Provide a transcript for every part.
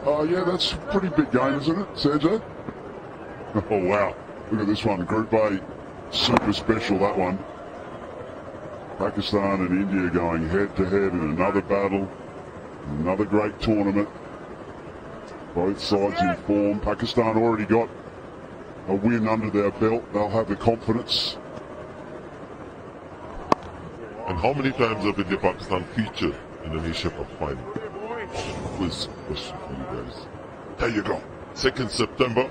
Yeah, that's a pretty big game, isn't it, Sergio? Oh, wow. Look at this one. Group A, super special, that one. Pakistan and India going head-to-head in another battle. Another great tournament. Both sides in form. Pakistan already got a win under their belt. They'll have the confidence. And how many times have India-Pakistan featured in an Asia Cup final? Quiz question for you guys. There you go. 2nd September.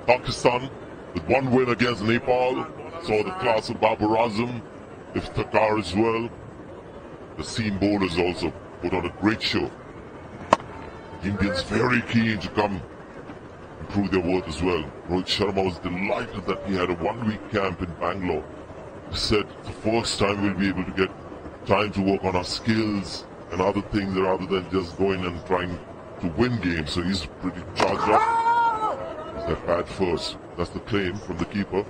Pakistan with one win against Nepal. Saw the class of Babar Azam, Iftikhar as well. The seam bowlers also put on a great show. Indians very keen to come and prove their worth as well. Rohit Sharma was delighted that he had a 1-week camp in Bangalore. He said the first time we'll be able to get time to work on our skills and other things rather than just going and trying to win games. So he's pretty charged up. They're bad first. That's the claim from the keeper.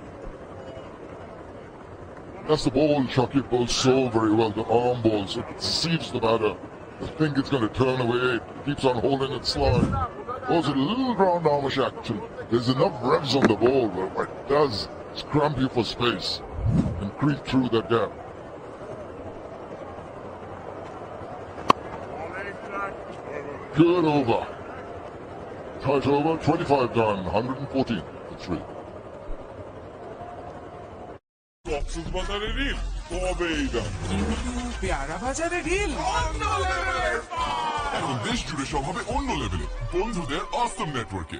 That's the ball Shakib bowls so very well, the arm balls. It deceives the batter. I think it's going to turn away. It keeps on holding it slide. Goes a little ground armish action. There's enough revs on the ball, but what it does is cramp you for space and creep through that gap. Good over. Tight over, 25 done, 114 for 3. কক্সবাজারের বাজারে reel কবেই না পেয়ারা বাজারে reel অন্য লেভেলের এখন দেশ জুড়ে সব হবে অন্য লেভেলে বন্ধুদের অসম নেটওয়ার্কে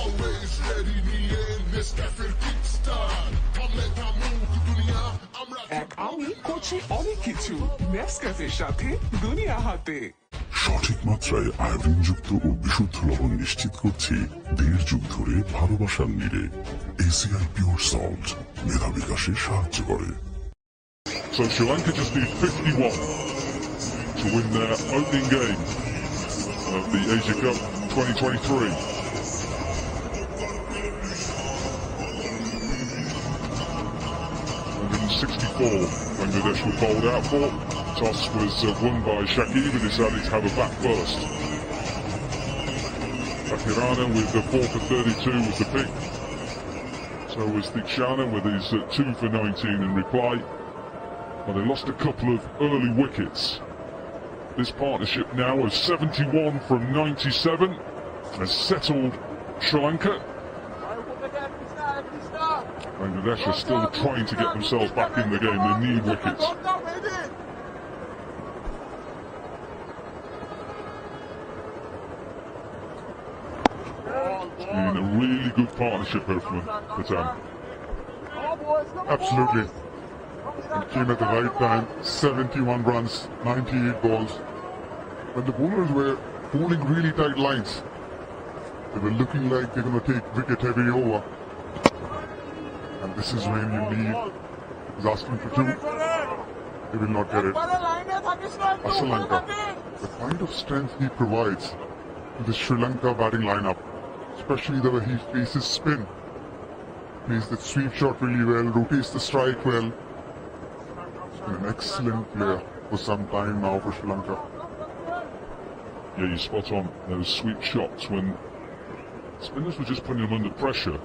অলওয়েজ রেডি নিয়ে নেসক্যাফের কিকস্টার্ট থামলে থামুক দুনিয়া আমরা এক আমি করছি অনেক কিছু নেসক্যাফের সাথে দুনিয়া হাতে সঠিক মাত্রায় আয়োডিনযুক্ত ও বিশুদ্ধ লবণ নিশ্চিত করছি 1.5 যুগ ধরে ভালোবাসার নিরে ACI Pure Salt মেধা বিকাশে সাহায্য করে। So Sri Lanka just need 51 to win their opening game of the Asia Cup 2023. Bangladesh were bowled out for. Toss was won by Shakib and decided to have a back first. Akirana with the 4 for 32 was the pick. So was Thikshana with his 2 for 19 in reply. Well, they lost a couple of early wickets. This partnership now of 71 from 97 has settled Sri Lanka. Bangladesh are still trying to get themselves back in the game. They need wickets. It's been a really good partnership here from Patan. Absolutely. It came at the right time. 71 runs, 98 balls. When the bowlers were bowling really tight lines, they were looking like they're going to take wicket every over. And this is when you need. He's asking for 2. They will not get it. Sri Lanka, the kind of strength he provides to the Sri Lanka batting lineup, especially the way he faces spin, plays the sweep shot really well, rotates the strike well. An excellent player for some time now for Sri Lanka. Yeah, you're spot on. Those sweep shots when spinners were just putting them under pressure.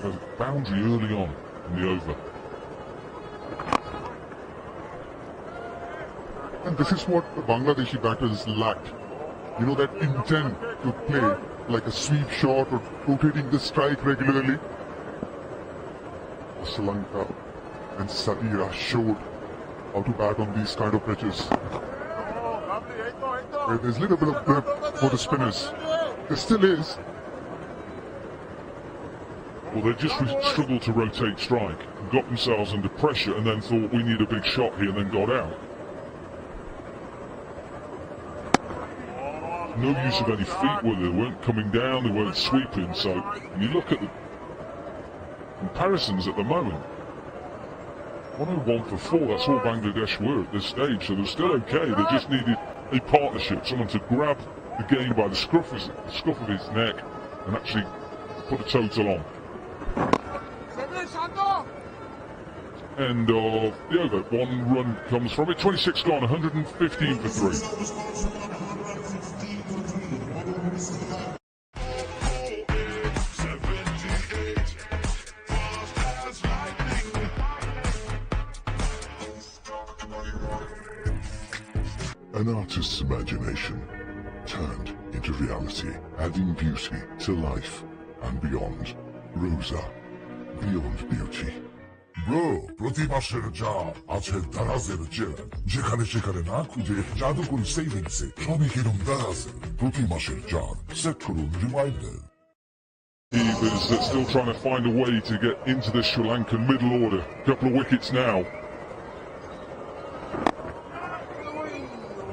A boundary early on in the over. And this is what the Bangladeshi batters lacked. You know, that intent to play like a sweep shot or rotating the strike regularly. Sri Lanka and Sadira showed how to bat on these kind of pitches. Where there's a little bit of grip for the spinners. There still is. Well, they just struggled to rotate strike, got themselves under pressure and then thought we need a big shot here and then got out. No use of any feet with it. They weren't coming down, they weren't sweeping. So when you look at the comparisons at the moment, 101 for 4, that's all Bangladesh were at this stage. So they're still okay. They just needed a partnership, someone to grab the game by the scruff of his neck and actually put a total on. End of the over. 1 run comes from it. 26 gone, 115 for 3. An artist's imagination turned into reality, adding beauty to life and beyond. Rosa, beyond beauty. Bro, প্রতি মাসের যা আছে দারাজের jail, যেখানে সেখানে না খুঁজে জাদুকরি সেভিংসে সবই কিনুন দারাজে। প্রতি মাসের যা সেট করুন reminder. Beavers that's still trying to find a way to get into the Sri Lankan middle order. Couple of wickets now.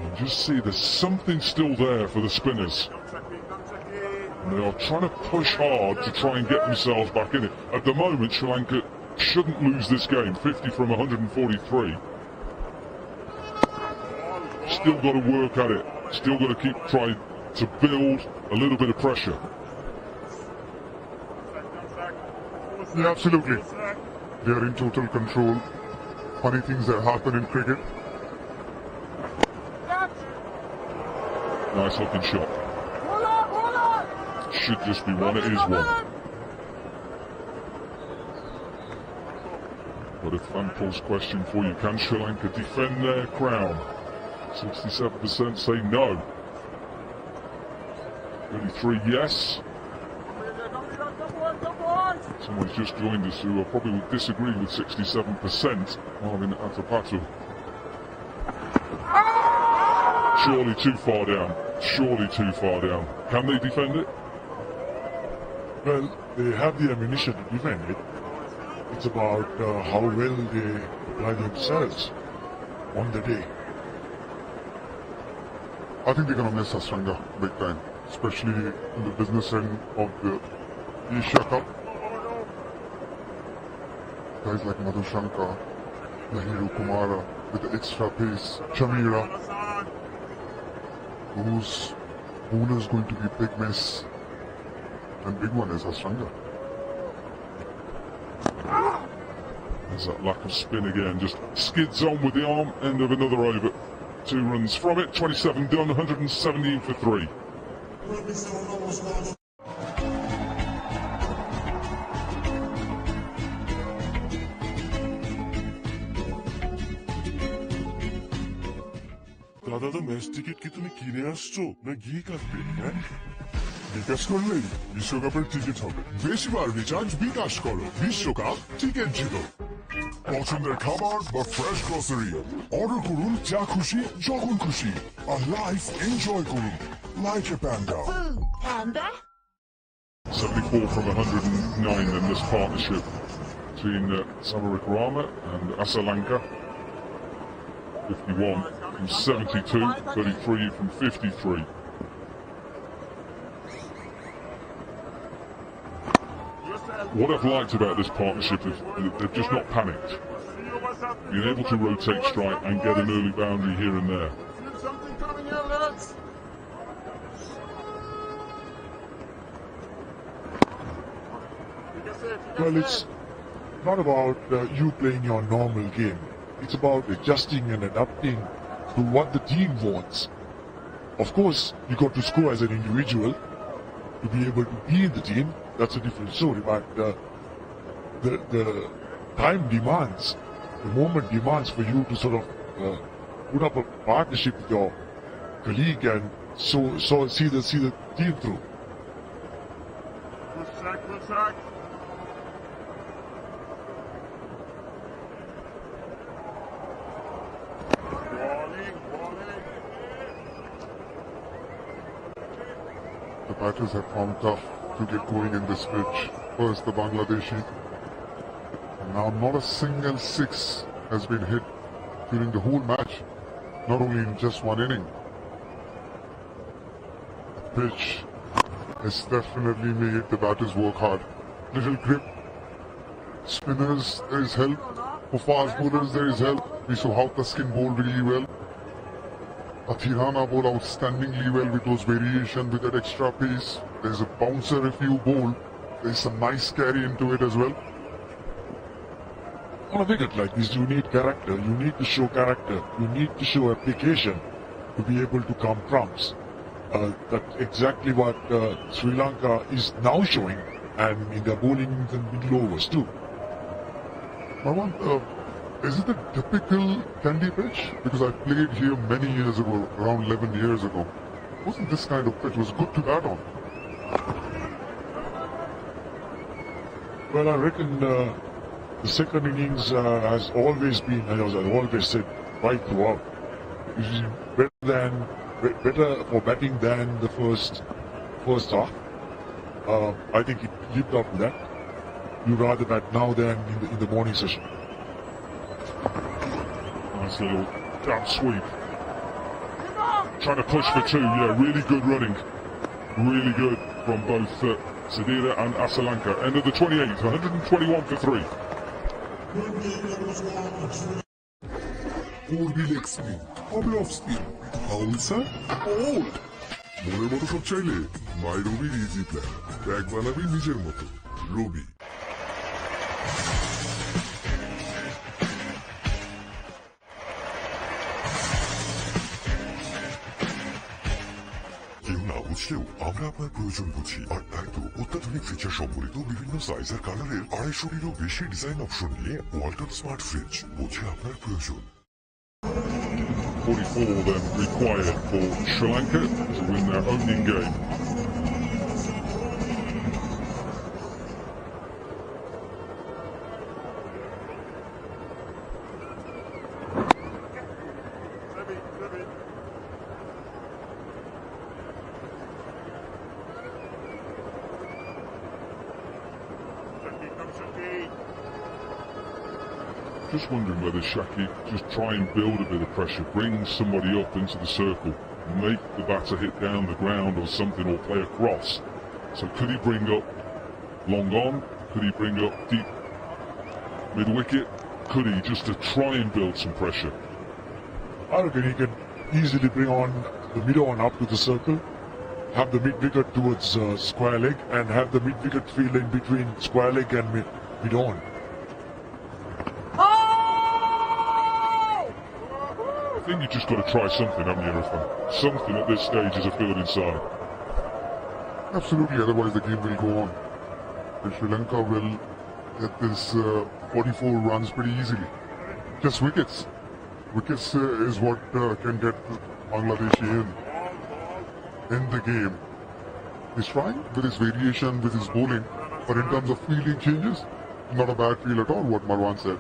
You just see there's something still there for the spinners. And they are trying to push hard to try and get themselves back in it. At the moment, Sri Lanka shouldn't lose this game. 50 from 143. Still got to work at it. Still got to keep trying to build a little bit of pressure. Yeah, absolutely. They are in total control. Funny things that happen in cricket. Nice looking shot. Should just be one. It is one. But a fan pulls question for you. Can Sri Lanka defend their crown? 67% say no. 33 yes. Someone's just joined us who probably would disagree with 67%. Marvin Atapatu. Surely too far down. Surely too far down. Can they defend it? Well, they have the ammunition to defend it. It's about how well they apply themselves on the day. I think they're going to miss Asranga big time, especially in the business end of the Asia Cup. Guys like Madhu Shankar, Lahiru Kumara with the extra pace, Chamira, whose bowler is going to be big miss, and big one is Asranga. There's that lack of spin again, just skids on with the arm, end of another over. 2 runs from it, 27 done, 117 for 3. দাদা, তো match ticket কি তুমি কিনে আসছো না গিয়ে কাটবে? হ্যাঁ, বিকাশ করলেই বিশ্বকাপের টিকিট হবে। বেশিবার রিচার্জ বিকাশ করো, বিশ্বকাপ টিকিট জিতো। পছন্দের খাবার বা ফ্রেশ গ্রসারি অর্ডার করুন, যা খুশি যখন খুশি, আর লাইফ এনজয় করুন like a panda. Panda? 74 from 109 in this partnership between Samarik Rama and Asalanka. 51 from 72, 33 from 53. What I've liked about this partnership is that they've just not panicked. Being able to rotate strike and get an early boundary here and there. Something coming here, lads. Well, it's not about you playing your normal game. It's about adjusting and adapting to what the team wants. Of course, you got to score as an individual to be able to be in the team. That's a different story. But the time demands, the moment demands for you to sort of put up a partnership with your colleague and so see the team through. Good sack. Bowling. The batters have found tough to get going in this pitch. First the Bangladeshi. And now not a single six has been hit during the whole match. Not only in just one inning. The pitch has definitely made the batters work hard. Little grip. Spinners, there is help. For fast bowlers, there is help. We saw how Taskin bowled really well. Athirana bowled outstandingly well with those variations, with that extra pace. There's a bouncer if you bowl. There's some nice carry into it as well. On a wicket like this, you need character. You need to show character. You need to show application to be able to come trumps. That's exactly what Sri Lanka is now showing, and in their bowling in the middle overs too. I want Is it a typical Kandy pitch? Because I played here many years ago, around 11 years ago. Wasn't this kind of pitch? Was good to bat on. Well, I reckon the second innings has always been, as I've always said, right throughout, is better for batting than the first half. I think it lived up to that. You'd rather bat now than in the morning session. Nice little down sweep. Trying to push for two. Yeah, really good running. Really good from both Sadira and Asalanka. End of the 28th, 121 for 3. 4B leg spin, হবে off spin, bouncer, old. মনের মতো সব চাইলে মাই রবির easy plan, bag বানাবি নিজের মতো, রবি। কেউ না বুঝলেও আমরা আপনার প্রয়োজন বুঝি, আর তাই তো অত্যাধুনিক ফিচার সম্বলিত বিভিন্ন সাইজ আর কালারের 250-এরও বেশি ডিজাইন অপশন নিয়ে ওয়ালটন স্মার্ট ফ্রিজ বোঝে আপনার প্রয়োজন। 44 then required for Sri Lanka to win their opening game. Just wondering whether Shaki just try and build a bit of pressure, bring somebody up into the circle, make the batter hit down the ground or something, or play across. So could he bring up long on? Could he bring up deep mid wicket? Could he, just to try and build some pressure? I reckon he can easily bring on the mid on up to the circle, have the mid wicket towards square leg, and have the mid wicket field in between square leg and mid on. I think you just got to try something, haven't you, Irfan? Something at this stage as a fielding side. Absolutely, otherwise the game will go on. And Sri Lanka will get this 44 runs pretty easily. Just wickets. Wickets is what can get Bangladeshi in the game. He's trying with his variation, with his bowling, but in terms of fielding changes, not a bad feel at all, what Marwan said.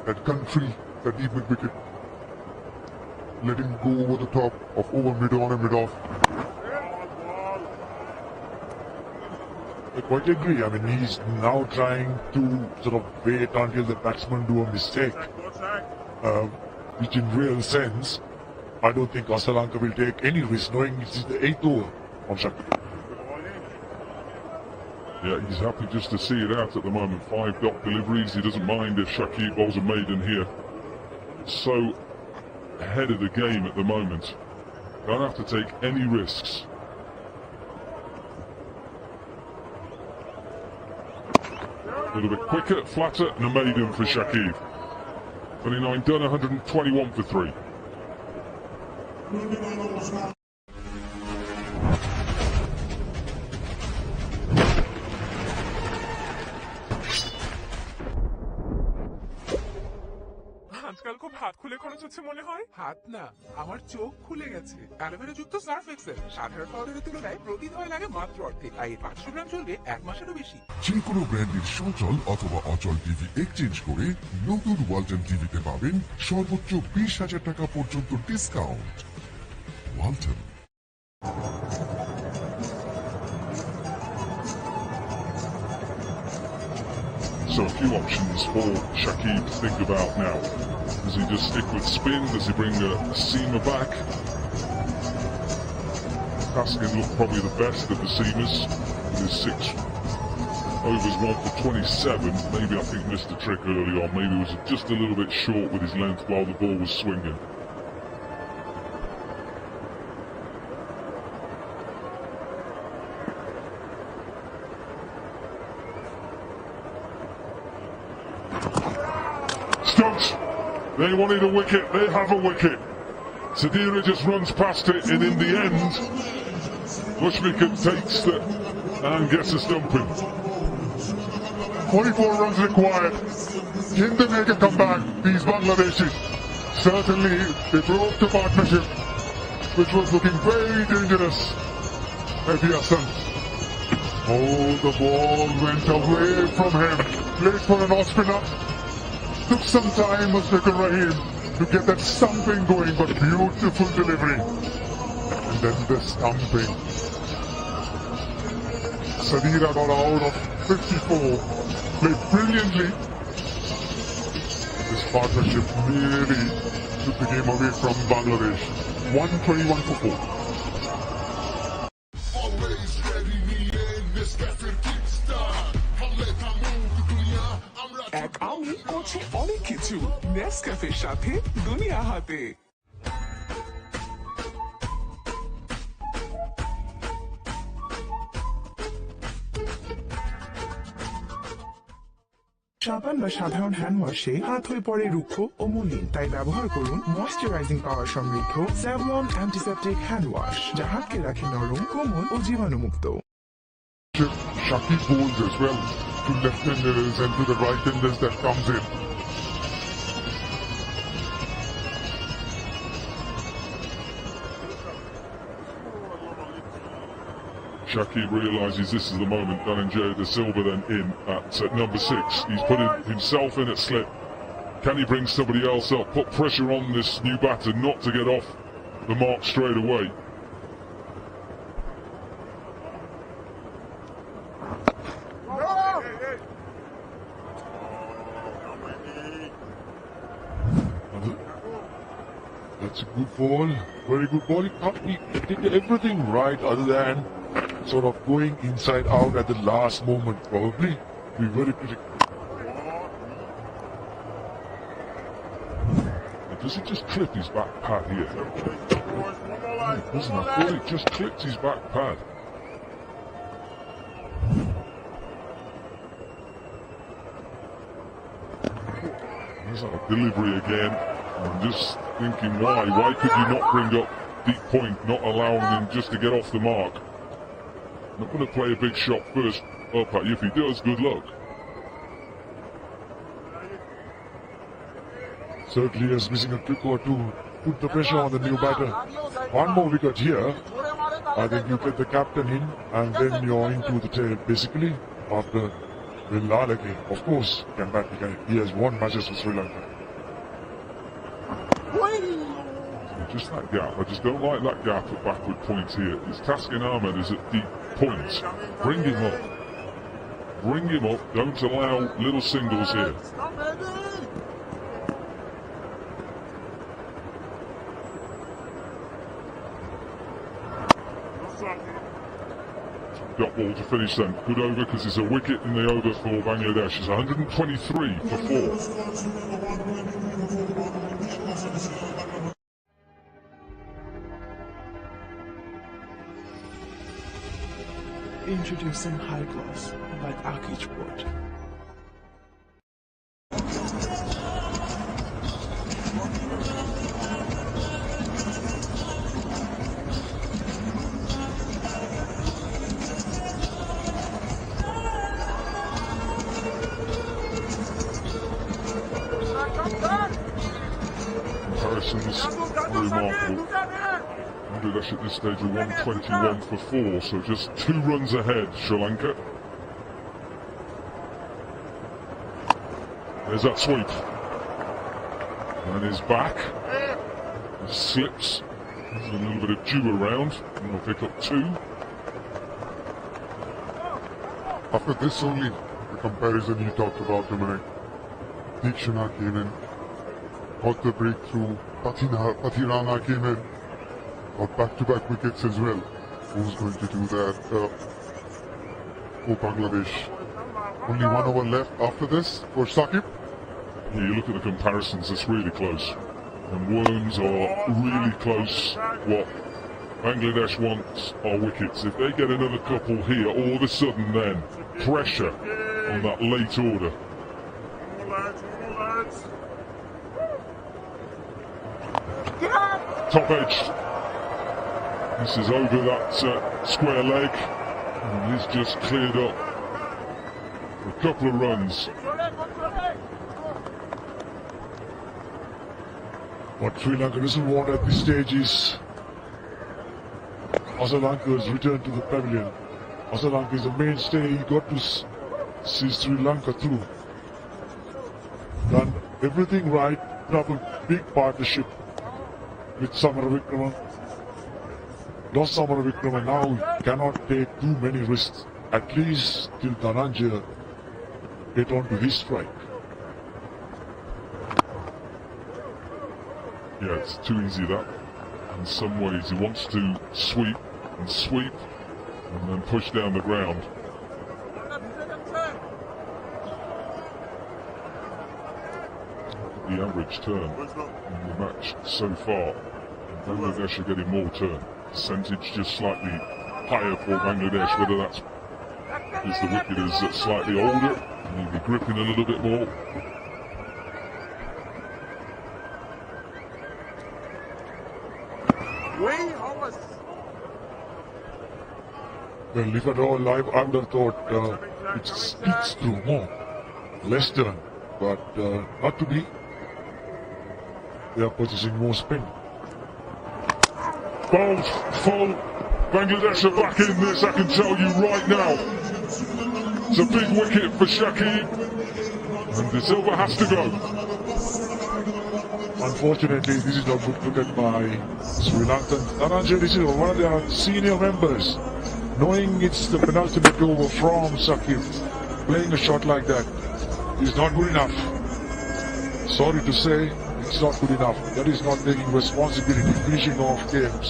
That country, that deep mid wicket, let him go over the top of over mid on and mid off. I quite agree. I mean, he's now trying to sort of wait until the batsman do a mistake, which in real sense, I don't think Asalanka will take any risk, knowing this is the 8th over on Shaki. Yeah, he's happy just to see it out at the moment. 5 dot deliveries. He doesn't mind if Shakib bowls a maiden here. So ahead of the game at the moment. Don't have to take any risks. A little bit quicker, flatter, and a maiden for Shakib. 29 done, 121 for 3. আজকাল খুব হাত খুলে খরচ হচ্ছে মনে হয়। হাত না, আমার চোখ খুলে গেছে। অ্যালোভেরা যুক্ত সার্ফ এক্সেল সাধারণ পাউডারের তুলনায় প্রতিদিন লাগে মাত্র অর্ধেক, আর 500 গ্রাম চলবে 1 মাসেরও বেশি। যে কোনো ব্র্যান্ডের সচল অথবা অচল টিভি এক্সচেঞ্জ করে নতুন ওয়ালটন টিভিতে পাবেন সর্বোচ্চ 20,000 টাকা পর্যন্ত discount. Walton. So a few options for Shakib to think about now. Does he just stick with spin? Does he bring a seamer back? Paskin looked probably the best of the seamers with his 6 overs, 1 for 27. Maybe I think missed a trick early on. Maybe was just a little bit short with his length while the ball was swinging. Stokes, they wanted a wicket, they have a wicket. Sadira just runs past it, and in the end, Mushfiqat takes the and gets a stumping. 44 runs required. Can they make a comeback, these Bangladeshis? Certainly, they broke the partnership, which was looking very dangerous. Mehdi Hasan. Oh, the ball went away from him. Played for an off-spinner. Took some time, Mustaqir Rahim, to get that stumping going, but beautiful delivery. And then the stumping. Sadira got out of 54. Played brilliantly. This partnership really took the game away from Bangladesh. 121 for 4. এক আমি করছি অনেক কিছু নেসক্যাফের সাথে দুনিয়া হাতে। সাবান বা সাধারণ হ্যান্ড ওয়াশে হাত হয়ে পড়ে রুক্ষ ও মলিন, তাই ব্যবহার করুন ময়েশ্চারাইজিং পাওয়ার সমৃদ্ধ স্যাভলন অ্যান্টিসেপটিক হ্যান্ড ওয়াশ, যা হাতকে রাখে নরম, কোমল ও জীবাণুমুক্ত। Shakib bowls as well to left-handers and to the right-handers that comes in. Shakib realises this is the moment. Dhananjaya De Silva then in at number 6. He's put himself in at slip. Can he bring somebody else up? Put pressure on this new batter not to get off the mark straight away. That's a good ball. Very good ball. He did everything right other than sort of going inside out at the last moment, probably. Be very critical. Does he just clip his back pad here? Doesn't I thought he just clipped his back pad. There's that delivery again. I'm just thinking why? Why could you not bring up deep point, not allowing him just to get off the mark? Not going to play a big shot first up at you. If he does, good luck. Certainly is missing a trick or two. Put the pressure on the new batter. One more wicket here. I think you get the captain in and then you're into the tail. Basically, after Villal again. Of course, can bat the guy. He has won matches for Sri Lanka. Just that gap. I just don't like that gap at backward points here. It's Taskin Ahmed is at deep points. Bring him up. Bring him up. Don't allow little singles here. Dot ball to finish then. Good over because it's a wicket in the over for Bangladesh. It's 123 for 4. Introducing High Gloss by Akij Port. Comparisons remarkable. Bangladesh at this stage are 121 for 4, so just 2 runs ahead, Sri Lanka. There's that sweep. And he's back. He slips. There's a little bit of dew around. And we'll pick up 2. After this only, the comparison you talked about, Dominic. Deekshana came in, got the breakthrough. Pathirana came in, got back-to-back wickets as well. Who's going to do that for Bangladesh? Only 1 over left after this for Shakib. Yeah, you look at the comparisons, it's really close. And Worms are really close. What Bangladesh wants are wickets. If they get another couple here, all of a sudden then, pressure on that late order. Top edge. This is over that square leg. And he's just cleared up. A couple of runs. What Sri Lanka doesn't want at this stage is Asalanka's return to the pavilion. Asalanka is the mainstay. He got to see Sri Lanka through. Done everything right. Put up a big partnership with Samaravikrama. Lost Samaravikrama, now he cannot take too many risks. At least till Dhananjaya get on to his strike. Yeah, it's too easy that. In some ways, he wants to sweep, and then push down the ground. The average turn in the match so far. Bangladesh are getting more turn. Percentage just slightly higher for Bangladesh, whether that's because the wicket is slightly older, maybe gripping a little bit more. Well, if at all, I would have thought it speaks through more. Less turn, but not to be. They are purchasing more spin. Bowled full. Bangladesh are back in this, I can tell you right now. It's a big wicket for Shakib. And De Silva has to go. Unfortunately, this is not good cricket by Sri Lanka. Dhananjaya De Silva, one of their senior members, knowing it's the penultimate over from Shakib, playing a shot like that is not good enough. Sorry to say, it's not good enough. That is not taking responsibility, finishing off games.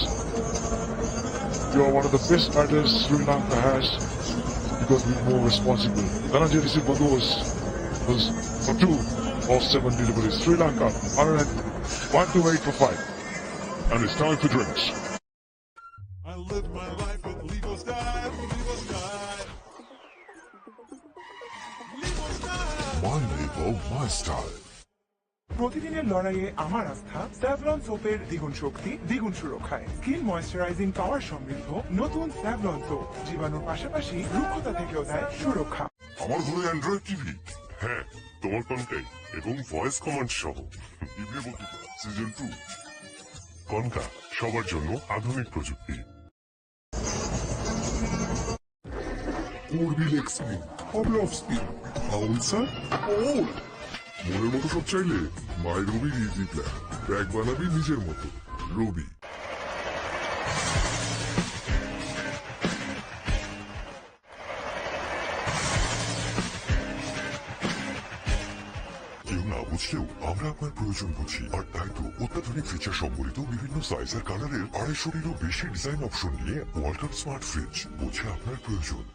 You are one of the best batters Sri Lanka has. You got to be more responsible. Dhananjaya De Silva was for 2 of 7 deliveries. Sri Lanka, 108 for 5. And it's time for drinks. I live my life with legal style, legal style. Legal style. My label, my style. প্রতিদিনের লড়াইয়ে আমার আস্থা Savlon সোপের দ্বিগুণ শক্তি দ্বিগুণ সুরক্ষায় skin moisturising পাওয়ার সমৃদ্ধ নতুন Savlon soap জীবাণুর পাশাপাশি রুক্ষতা থেকেও দেয় সুরক্ষা। আমার ঘরে অ্যান্ড্রয়েড টিভি, হ্যাঁ তোমার কন্টাই এবং ভয়েস কমান্ড সহ ইভ্রিবডি সিজন 2 কনকা, সবার জন্য আধুনিক প্রযুক্তি। উর্বিল এক্সপ্রিম হবে অফ স্পিন হাউল স্যার ওল মনের মতো সব চাইলে মাই রবির ইজি প্ল্যান। ব্যাগ বানাবি নিজের মতো। রবি। কেউ না বুঝলেও আমরা আপনার প্রয়োজন বুঝি, আর তাই তো অত্যাধুনিক ফিচার সম্বলিত বিভিন্ন সাইজ আর কালারের 250-এরও বেশি ডিজাইন অপশন নিয়ে ওয়ালটন স্মার্ট ফ্রিজ বোঝে আপনার প্রয়োজন।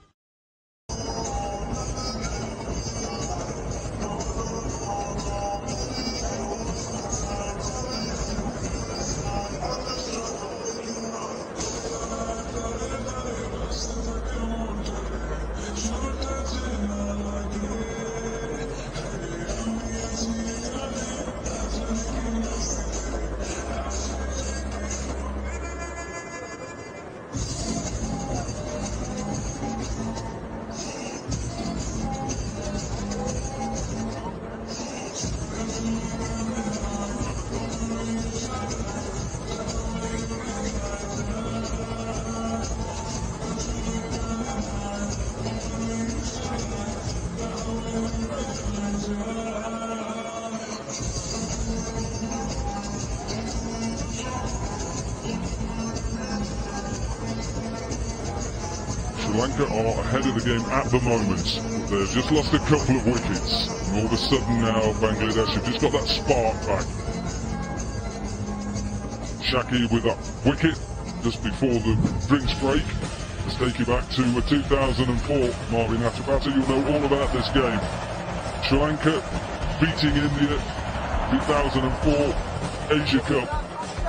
Sri Lanka are ahead of the game at the moment. They've just lost a couple of wickets. And all of a sudden now Bangladesh have just got that spark back. Shakib with that wicket just before the drinks break. Let's take you back to 2004. Marvin Atabata, you'll know all about this game. Sri Lanka beating India 2004 Asia Cup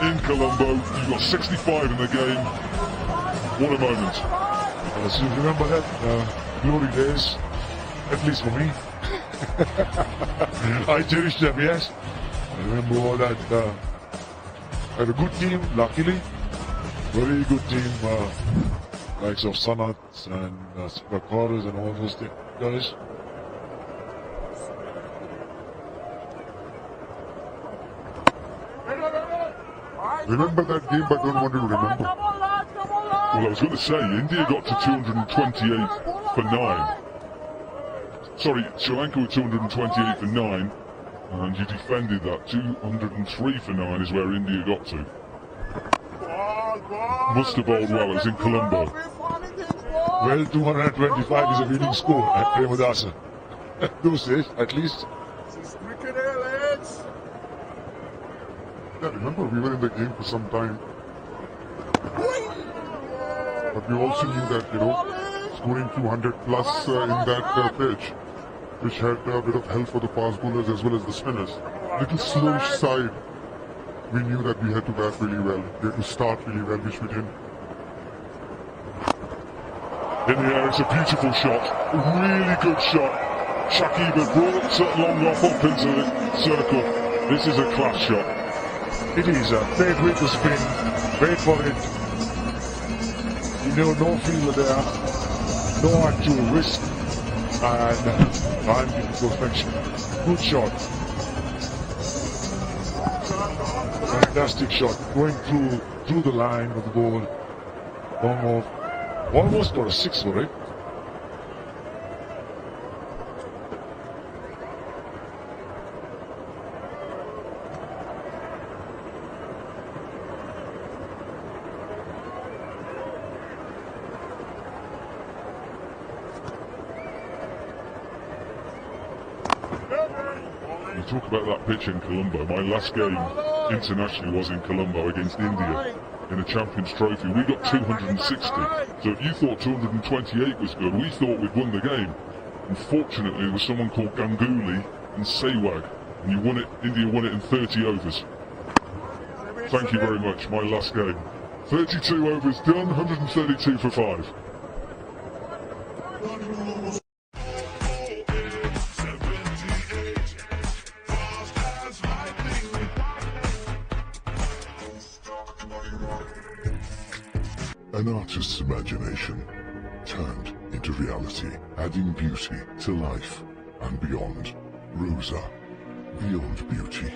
in Colombo. You got 65 in the game. What a moment. So you remember that glory days, at least for me. I cherish them, yes. I remember all that. Had a good team, luckily. Very good team, likes of Sanat and Prakaras and all those guys. remember that game but don't want you to remember. Well, I was going to say, India got to 228 for 9. Sorry, Sri Lanka were 228 for 9, and you defended that. 203 for 9 is where India got to. Must have bowled well, it was in Colombo. Well, 225 is a winning score at Premadasa. Those days, at least. Yeah, remember we were in the game for some time. But we also knew that, scoring 200 plus in that pitch, which had a bit of help for the fast bowlers as well as the spinners. Little slowish side. We knew that we had to bat really well. We had to start really well, which we did. In the air, it's a beautiful shot. A really good shot. Shakib had brought long off up into the circle. This is a class shot. It is a great way to spin. Wait for it. No fielder there. No actual risk. And timing perfection. Good shot. Fantastic shot. Going through the line of the ball. Long off. Almost got a 6 for it. You talk about that pitch in Colombo. My last game internationally was in Colombo against India in a Champions Trophy. We got 260. So if you thought 228 was good, we thought we'd won the game. Unfortunately, there was someone called Ganguly and Sehwag, and you won it. India won it in 30 overs. Thank you very much. My last game. 32 overs done, 132 for 5. An artist's imagination turned into reality, adding beauty to life and beyond. Rosa, beyond beauty.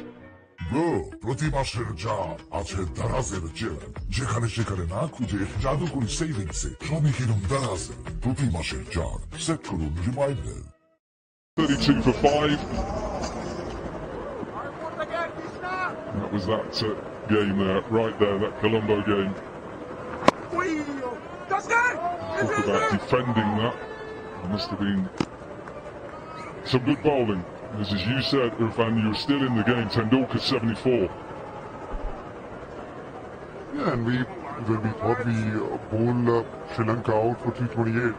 প্রতি মাসের যা আছে দারাজের jail যেখানে সেখানে না খুঁজে জাদুকরি সেভিংসে সবই কিনুন দারাজের প্রতি মাসের যা সেট করুন reminder 32 for 5. That was that game there, right there, that Colombo game. Talk about defending that. There must have been some good bowling. As you said, Irfan, you were still in the game. Tendulkar 74. Yeah, and when we thought we bowled Sri Lanka out for 228,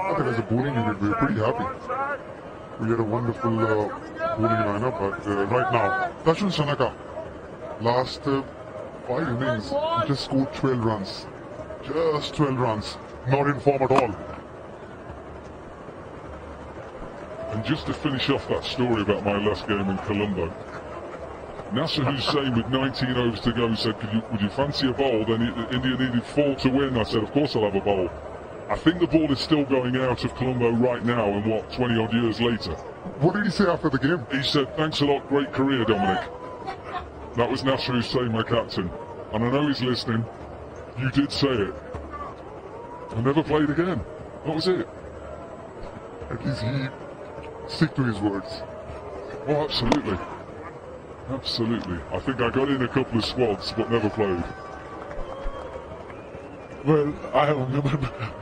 I think as a bowling unit we were pretty happy. We had a wonderful bowling lineup, but right now, Dashun Sanaka, last 5 innings, he just scored 12 runs. Just 12 runs. Not in form at all. And just to finish off that story about my last game in Colombo, Nasser Hussain with 19 overs to go said, would you fancy a bowl? Then India needed 4 to win. I said, of course I'll have a bowl. I think the ball is still going out of Colombo right now, and 20 odd years later. What did he say after the game? He said, thanks a lot, great career, Dominic. That was Nasser Hussain, my captain. And I know he's listening. You did say it. I never played again. That was it. At least he stick to his words. Oh, absolutely. Absolutely. I think I got in a couple of squads, but never played. Well, I have a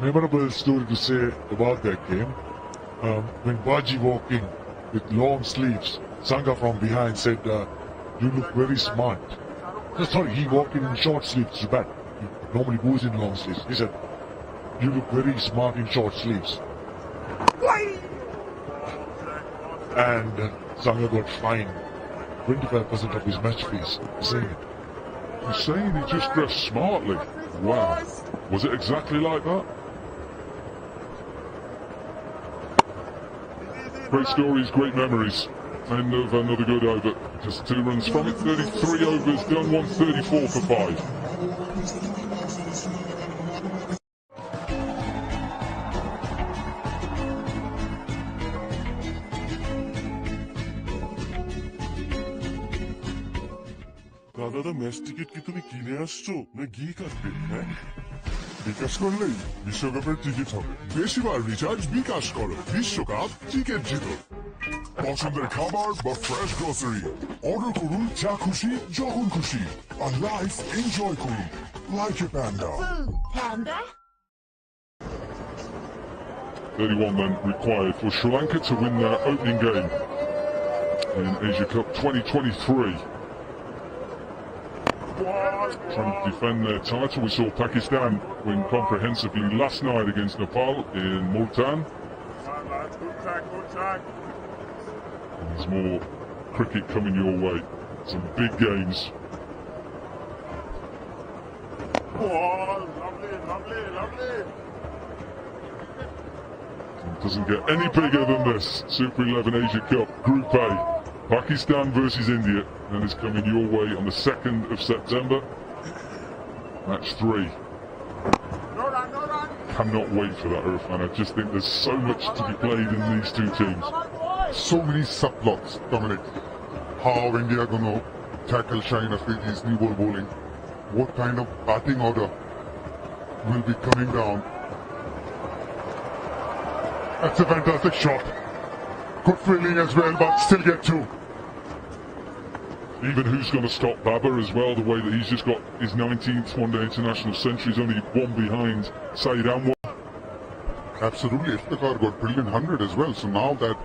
memorable story to say about that game. When Baji walked in with long sleeves, Sangha from behind said, you look very smart. Sorry, he walked in short sleeves to bat. He normally goes in long sleeves. He said, you look very smart in short sleeves. And Sangha got fined 25% of his match fees for saying it. You're saying he just dressed smartly? Wow. Was it exactly like that? Great stories, great memories. End of another good over. Just 2 runs from it. 33 overs done, 134 for 5. Got দাদা match ticket কি তুমি কিনে আসছো না গিয়ে কাটবে? হ্যাঁ, বিকাশ করলেই বিশ্বকাপের টিকিট হবে। বেশিবার রিচার্জ বিকাশ করো, বিশ্বকাপ টিকিট জিতো। পছন্দের খাবার বা ফ্রেশ গ্রোসারি অর্ডার করুন, যা খুশি যখন খুশি, আর লাইফ এনজয় করুন like a panda. Panda? 31 men required for Sri Lanka to win their opening game in Asia Cup 2023. Trying to defend their title, we saw Pakistan win comprehensively last night against Nepal in Multan. There's more cricket coming your way. Some big games. It doesn't get any bigger than this. Super 11 Asia Cup Group A. Pakistan versus India, and it's coming your way on the 2nd of September. Match 3. Cannot wait for that, Irfan. I just think there's so much to be played in these two teams. So many subplots, Dominic. How India gonna tackle Shaheen Afridi's new ball bowling? What kind of batting order will be coming down? That's a fantastic shot. Good fielding as well, but still get two. Even who's going to stop Babar as well, the way that he's just got his 19th one-day international century, he's only one behind Saeed Anwar. Absolutely, Iftikhar got brilliant 100 as well, so now that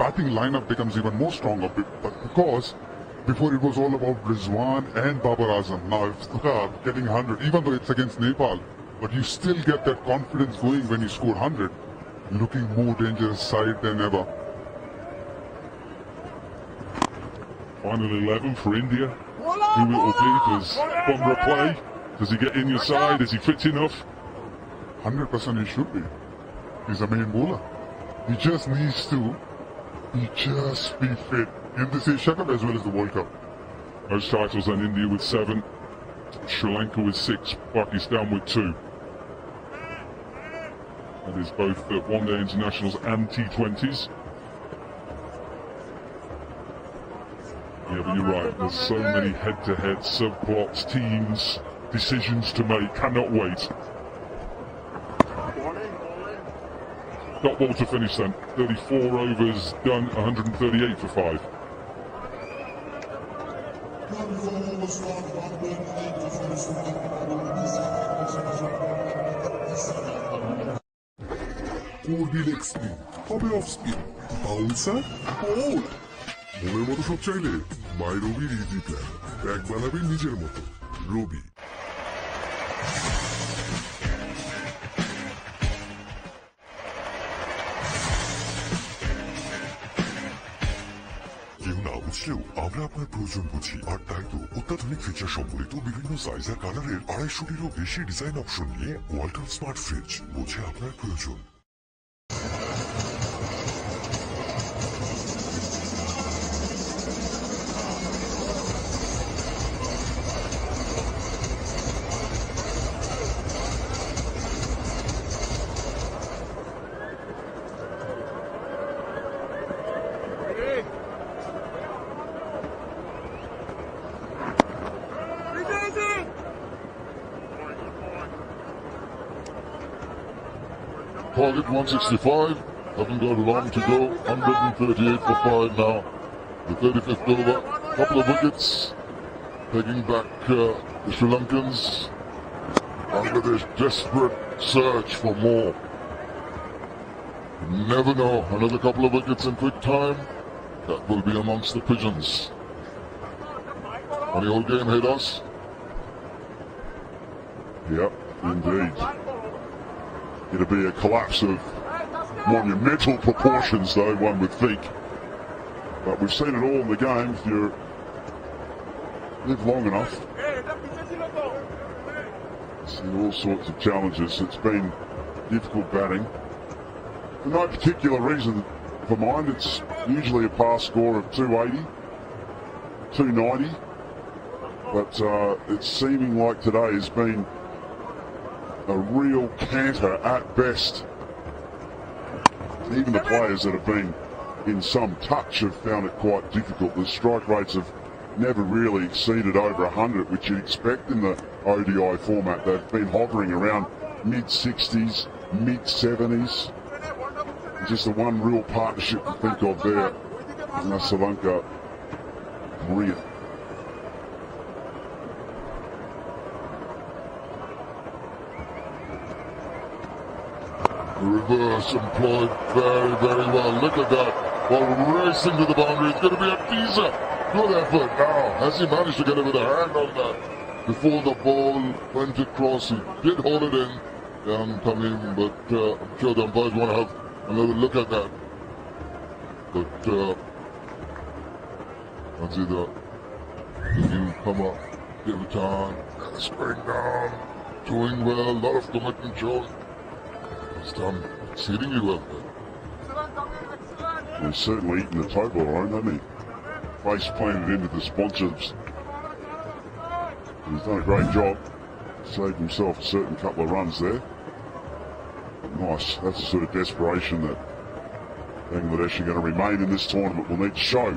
batting lineup becomes even more stronger, but because before it was all about Rizwan and Babar Azam, now Iftikhar getting 100, even though it's against Nepal, but you still get that confidence going when you score 100, looking more dangerous side than ever. Final 11 for India. Who will it be? Does Bumrah play? Does he get in your side? Is he fit enough? 100% he should be. He's a main bowler. He just needs to be fit in this Asia Cup as well as the World Cup. Most titles on India with 7, Sri Lanka with 6, Pakistan with 2. That is both one-day internationals and T20s. Yeah, but you're right. There's so many head-to-head subplots, teams, decisions to make. Cannot wait. Dot ball to finish then. 34 overs done, 138 for 5. করবি leg spin, হবে off spin, bouncer, বল। মনের মতো সব চাইলে মাই রবির easy plan. Bag বানাবে নিজের মতো। রবি। কেউ না বুঝলেও আমরা আপনার প্রয়োজন বুঝি, আর তাই তো অত্যাধুনিক ফিচার সম্বলিত বিভিন্ন সাইজ আর কালারের 250-টিরও বেশি ডিজাইন অপশন নিয়ে ওয়ালটন স্মার্ট ফ্রিজ বোঝে আপনার প্রয়োজন। Target 165, haven't got long to go, 138 for 5 now. The 35th over, couple of wickets, taking back the Sri Lankans. Bangladesh desperate search for more. You never know, another couple of wickets in quick time, that will be amongst the pigeons. Any old game hit us? Yep, indeed. It'll be a collapse of monumental proportions, though, one would think. But we've seen it all in the game. If you live long enough, see all sorts of challenges. It's been difficult batting. For no particular reason for mine. It's usually a pass score of 280, 290. But it's seeming like today has been a real canter at best. Even the players that have been in some touch have found it quite difficult. The strike rates have never really exceeded over 100, which you'd expect in the ODI format. They've been hovering around mid-60s, mid-70s. Just the one real partnership to think of there. And Sri Lanka, Korea. Reverse employed very, very well. Look at that. While racing to the boundary, it's going to be a teaser. Good effort now. Has he managed to get it with a hand on that? Before the ball went across, he did hold it in. Young Tamim, but I'm sure the umpires want to have another look at that. But let's see the newcomer, give time, spraying down, doing well, a lot of commitment shown. He's done exceedingly well there. He's certainly eaten the Toblerone, hasn't he? Face planted into the sponsors. He's done a great job. Saved himself a certain couple of runs there. Nice. That's the sort of desperation that Bangladesh are going to remain in this tournament will need to show.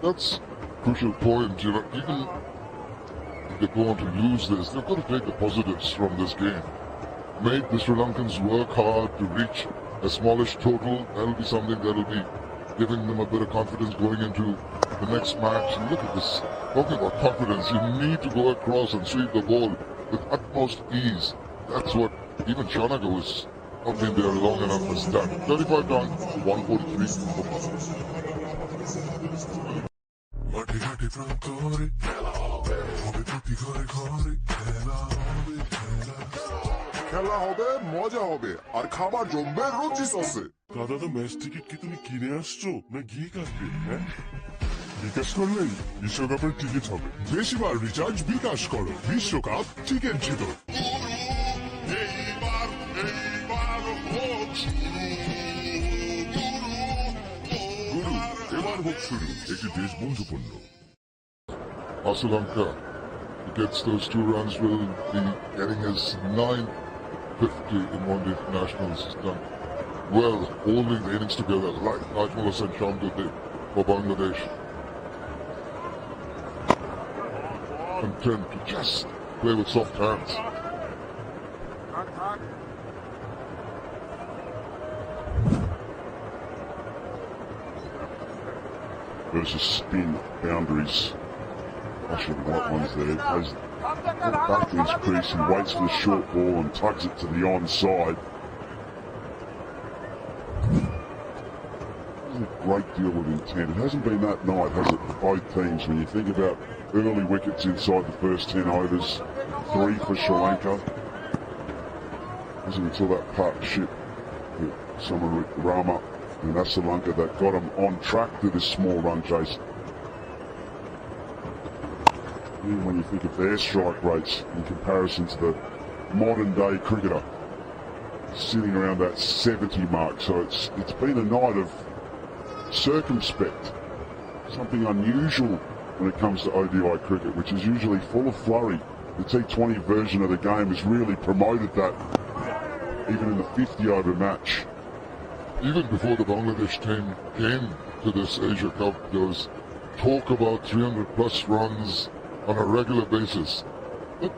That's a crucial point. You know, even if they're going to lose this, they've got to take the positives from this game. Made the Sri Lankans work hard to reach a smallish total. That'll be something that'll be giving them a bit of confidence going into the next match. And look at this. Talking about confidence, you need to go across and sweep the ball with utmost ease. That's what even Shanaga was not been there long enough has done. 35 down, 143. খেলা হবে, মজা হবে, আর খাবার জমবে রুচি সসে। দাদা তো match ticket কি তুমি কিনে আসছো না গিয়ে কাটবে? হ্যাঁ, বিকাশ করলেই বিশ্বকাপের টিকিট হবে। বেশিবার রিচার্জ বিকাশ করো, বিশ্বকাপ টিকিট জিতো। গুরু, এবার হোক শুরু একটি দেশবন্ধুপূর্ণ। Sri Lanka, he gets those 2 runs, will be getting his 950 in one-day internationals. He's done well, holding the innings together, like Najmul Hossain Shamdul did for Bangladesh. Content to just play with soft hands. Versus spin boundaries. Flashing white ones there. Plays back to his crease. He waits for the short ball and tugs it to the onside. There's a great deal of intent. It hasn't been that night, has it, for both teams? When you think about early wickets inside the first 10 overs, 3 for Sri Lanka. It wasn't until that partnership with Samarawickrama and Sri Lanka that got him on track to this small run chase. Even when you think of their strike rates in comparison to the modern day cricketer, sitting around that 70 mark. So it's been a night of circumspect, something unusual when it comes to ODI cricket, which is usually full of flurry. The T20 version of the game has really promoted that, even in the 50-over match. Even before the Bangladesh team came to this Asia Cup, there was talk about 300-plus runs on a regular basis. But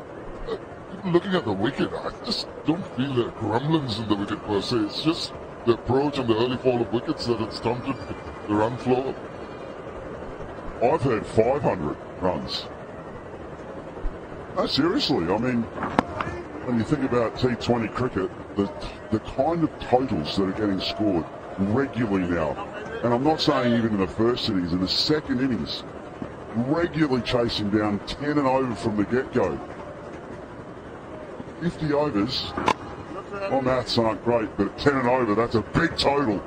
looking at the wicket, I just don't feel there are gremlins in the wicket per se. It's just the approach and the early fall of wickets that had stunted the run flow. I've heard 500 runs. No, seriously, I mean, when you think about T20 cricket, the kind of totals that are getting scored regularly now, and I'm not saying even in the first innings, in the second innings, regularly chasing down 10 and over from the get-go. 50 overs, my maths aren't great, but 10 and over, that's a big total.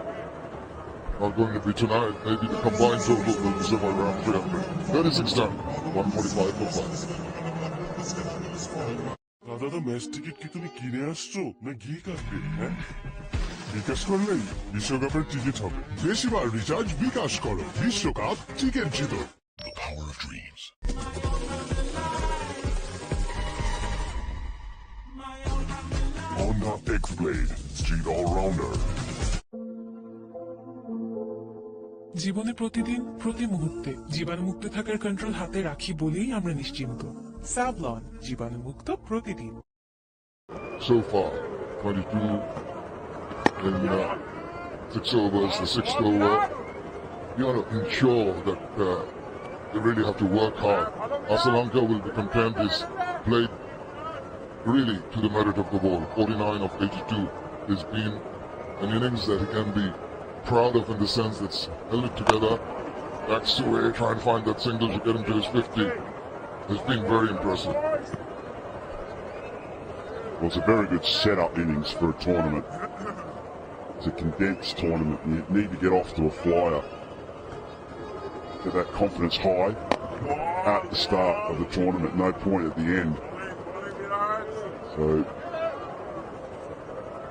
Not going to be tonight. Maybe the combined total will be somewhere around 300. 36 done, 145 for 5. দাদা তো match ticket কি তুমি কিনে আসছো না গিয়ে কাটবে? হ্যাঁ, বিকাশ করলেই বিশ্বকাপের টিকিট হবে। বেশিবার রিচার্জ বিকাশ করো, বিশ্বকাপ ticket জিতো। The power of dreams. Honda X-Blade, Street All-Rounder. জীবনে প্রতিদিন প্রতি মুহূর্তে জীবাণুমুক্ত থাকার কন্ট্রোল হাতে রাখি বলেই আমরা নিশ্চিন্ত। স্যাভলন, জীবাণুমুক্ত প্রতিদিন। So far, 22 in 6 overs, the 6th over. You want to ensure that they really have to work hard. Sri Lanka will be content. He's played really to the merit of the ball. 49 of 82 has been an innings that he can be proud of in the sense that's held it together. Backs away, try and find that single to get him to his 50. Has been very impressive. Well, it's a very good setup innings for a tournament. It's a condensed tournament and you need to get off to a flyer. Get that confidence high at the start of the tournament, no point at the end. So,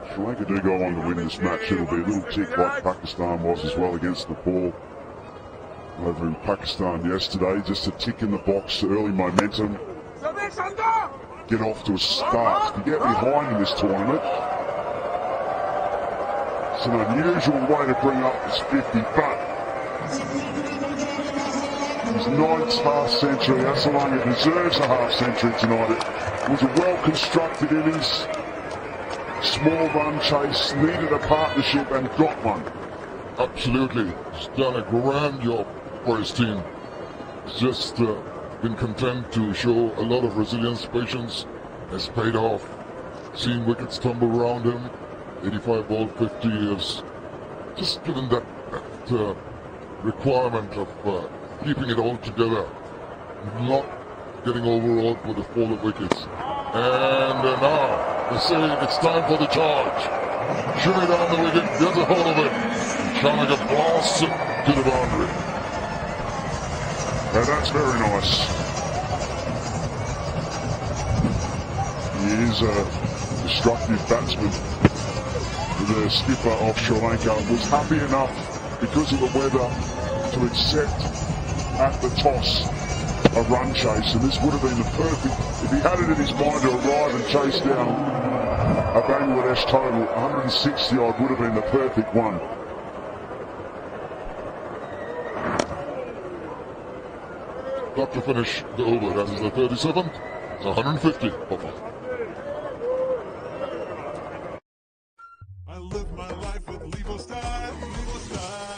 Sri Lanka do go on to win this match. It'll be a little tick like Pakistan was as well against Nepal over in Pakistan yesterday. Just a tick in the box, early momentum. Get off to a start. To get behind in this tournament, it's an unusual way to bring up this 50, but his 9th half century, Sri Lanka deserves a half century tonight. It was a well-constructed innings. Small run chase, needed a partnership and got one. Absolutely. He's done a grand job for his team. He's just been content to show a lot of resilience, patience. Has paid off. Seen wickets tumble around him. 85 ball, 50 years. Just given that requirement of keeping it all together. Not getting overawed with the fall of wickets. And now, they're saying it's time for the charge. Shimmy down the wicket, gets a hold of it. Chanaka blasts it to the boundary. Now that's very nice. He is a destructive batsman. The skipper of Sri Lanka was happy enough because of the weather to accept at the toss a run chase, and this would have been the perfect, if he had it in his mind to arrive and chase down a Bangladesh total, 160 odd would have been the perfect one. Got to finish the over, that is the 37th, it's 150 over. I live my life with Levo style, Levo style.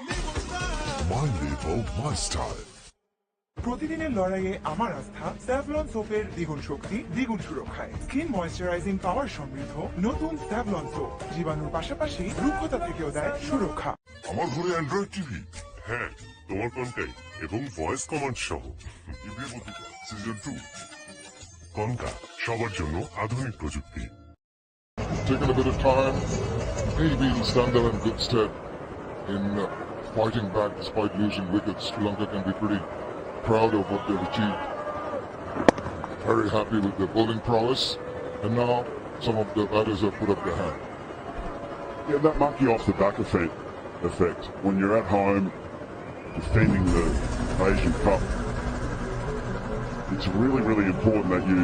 Levo style. My Levo, my style. প্রতিদিনের লড়াইয়ে আমার আস্থা Savlon সোপের দ্বিগুণ শক্তি, দ্বিগুণ সুরক্ষায়। Skin moisturising পাওয়ার সমৃদ্ধ নতুন Savlon soap জীবাণুর পাশাপাশি রুক্ষতা থেকেও দেয় সুরক্ষা। আমার ঘরে অ্যান্ড্রয়েড টিভি, হ্যাঁ তোমার কন্ট্যাক্ট এবং ভয়েস কমান্ড সহ সিজন 2 কনকা, সবার জন্য আধুনিক প্রযুক্তি। Taking a bit of time, maybe he'll stand there in good stead in fighting back despite losing wickets. Sri Lanka can be pretty proud of what they've achieved. Very happy with their bowling prowess, and now some of the batters have put up their hand. Yeah, that monkey off the back effect. When you're at home defending the Asian Cup, it's really, really important that you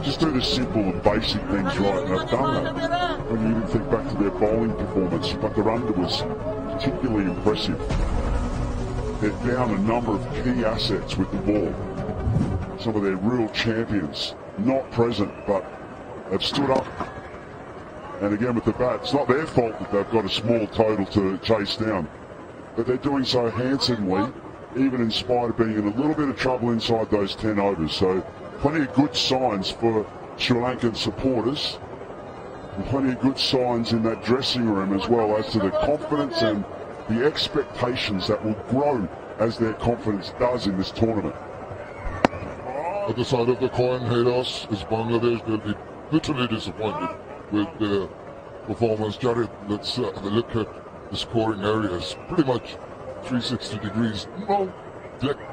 just do the simple and basic things right, and they've done that. When you even think back to their bowling performance, but their under was particularly impressive. They're down a number of key assets with the ball. Some of their real champions, not present, but have stood up. And again with the bat, it's not their fault that they've got a small total to chase down. But they're doing so handsomely, even in spite of being in a little bit of trouble inside those 10 overs. So plenty of good signs for Sri Lankan supporters, and plenty of good signs in that dressing room as well as to the confidence and the expectations that will grow as their confidence does in this tournament. At the side of the coin, Haydos is Bangladesh. They'll be bitterly disappointed with their performance. Jared, let's have a look at the scoring areas. Pretty much 360 degrees. No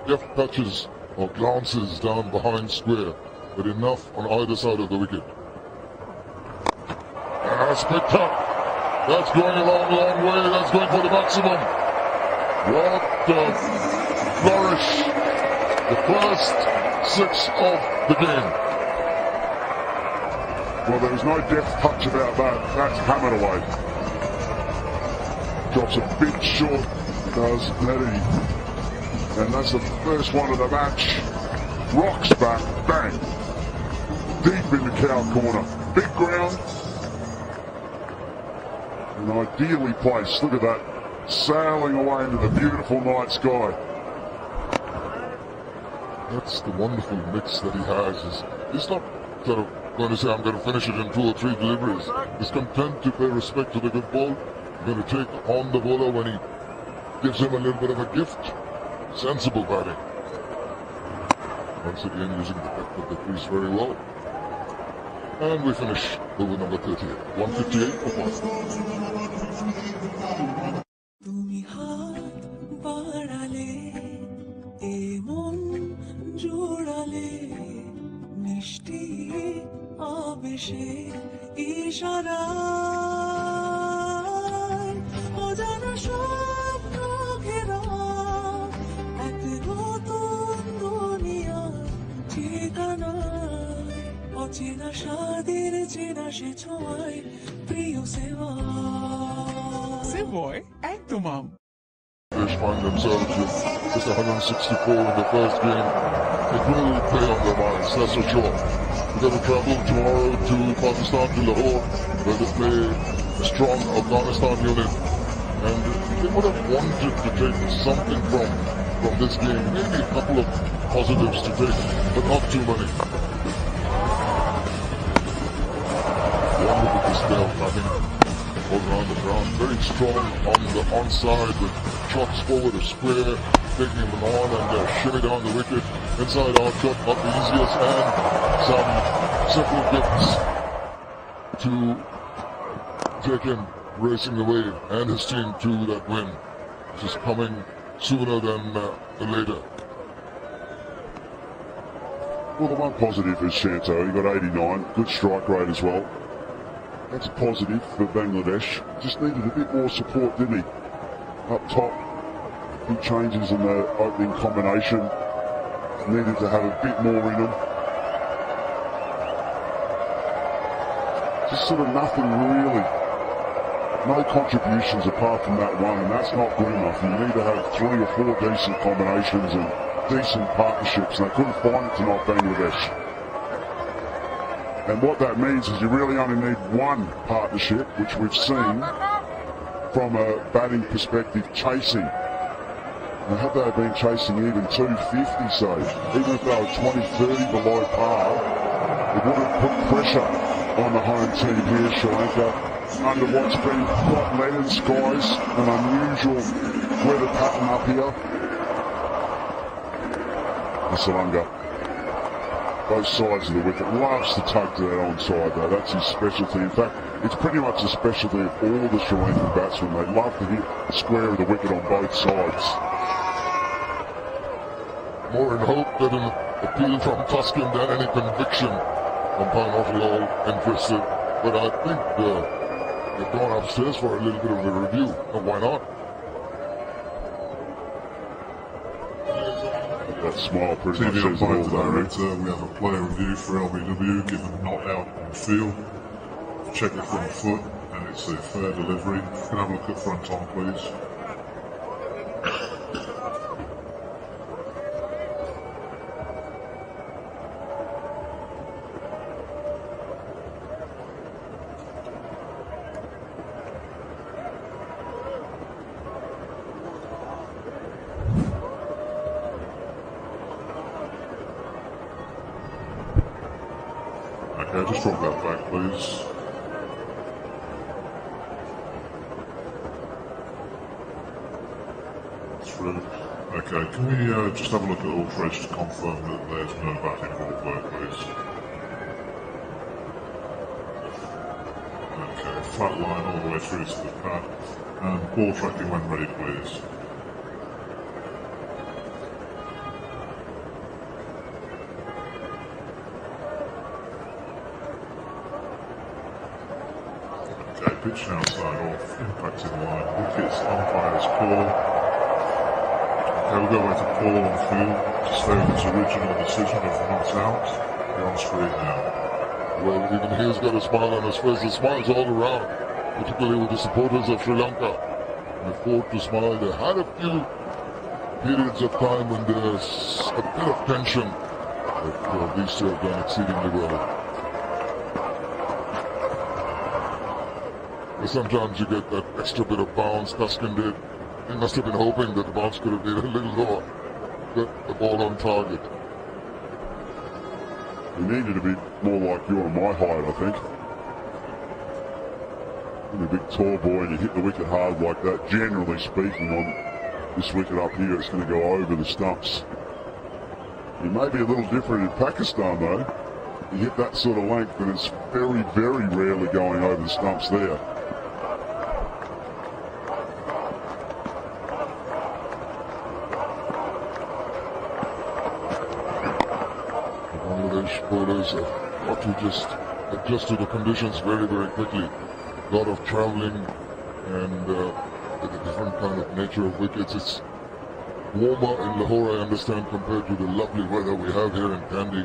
deft touches or glances down behind square, but enough on either side of the wicket. That's picked up. That's going a long, long way. That's going for the maximum. What a flourish. The first 6 of the game. Well, there was no deft touch about that. That's hammered away. Drops a bit short, does Nettie. And that's the first one of the match. Rocks back, bang. Deep in the cow corner. Big ground. And ideally placed. Look at that. Sailing away into the beautiful night sky. That's the wonderful mix that he has. He's not sort of going to say, I'm going to finish it in 2 or 3 deliveries. He's content to pay respect to the good ball. He's going to take on the bowler when he gives him a little bit of a gift. Sensible batting. Once again using the depth of the crease very well. And we finish over number 38. 158 for 1. তুমি হাত বাড়ালে এ মন জোড়ালে মিষ্টি আবেশে ইশারায় অজানা স্বপ্ন ঘেরা এক নতুন দুনিয়া ঠিকানায় অচেনা স্বাদের চেনা সে ছোঁয়ায় প্রিয় সেবা সেভয় একদম Fish find themselves with just 164 in the first game. It will play on their minds, that's for sure. We're going to travel tomorrow to Pakistan, to Lahore, where they play a strong Afghanistan unit. And they would have wanted to take something from this game. Maybe a couple of positives to take, but not too many. Wonderful display of batting all around the ground. Very strong on the onside with shots forward a square, taking him on and shimmy down the wicket. Inside out shot, not the easiest, and some simple gifts to take him racing the wave and his team to that win, which is coming sooner than later. Well, the one positive is Shanto. He got 89. Good strike rate as well. That's a positive for Bangladesh. Just needed a bit more support, didn't he? Up top, big changes in the opening combination. Needed to have a bit more in them. Just sort of nothing really. No contributions apart from that one, and that's not good enough. You need to have 3 or 4 decent combinations and decent partnerships, and they couldn't find it tonight, Bangladesh. And what that means is you really only need one partnership, which we've seen from a batting perspective, chasing. And had they been chasing even 250, say, even if they were 20-30 below par, it would have put pressure on the home team here, Sri Lanka, under what's been quite leaden skies, an unusual weather pattern up here. And Salanga, both sides of the wicket, loves to tug to that onside though. That's his specialty. In fact, it's pretty much the specialty of all the Sri Lankan batsmen. They love to hit the square of the wicket on both sides. More in hope than an appeal from Tuscan than any conviction. Umpire not at all interested, but I think they've gone upstairs for a little bit of a review. And why not? That smile pretty much TV says it all, umpire though, Rick. director, we have a player review for LBW, given not out on field. Check it from the foot, and it's a fair delivery. Can I have a look at front on, please? Okay, just drop that back, please. Through. Okay, can we just have a look at all trades to confirm that there's no batting ball there, please? Okay, flat line all the way through to the pad. And ball tracking when ready, please. Pitch outside off, impacting line, wickets, umpire's call. Okay, we'll go back to Paul on field to stay with his original decision of not out. You're on screen now. Well, even he's got a smile on his face. The smile's all around, particularly with the supporters of Sri Lanka. can afford to smile. They had a few periods of time when there's a bit of tension, but these two have done exceedingly well. But sometimes you get that extra bit of bounce. Tuscan did. He must have been hoping that the bounce could have been a little lower. Get the ball on target. He needed to be more like you and my height, I think. You're a big tall boy and you hit the wicket hard like that. Generally speaking, on this wicket up here, it's going to go over the stumps. It may be a little different in Pakistan though. You hit that sort of length and it's very, very rarely going over the stumps there. Bangladesh bowlers have got to just adjust to the conditions very, very quickly. A lot of travelling and with a different kind of nature of wickets. It's warmer in Lahore, I understand, compared to the lovely weather we have here in Kandy.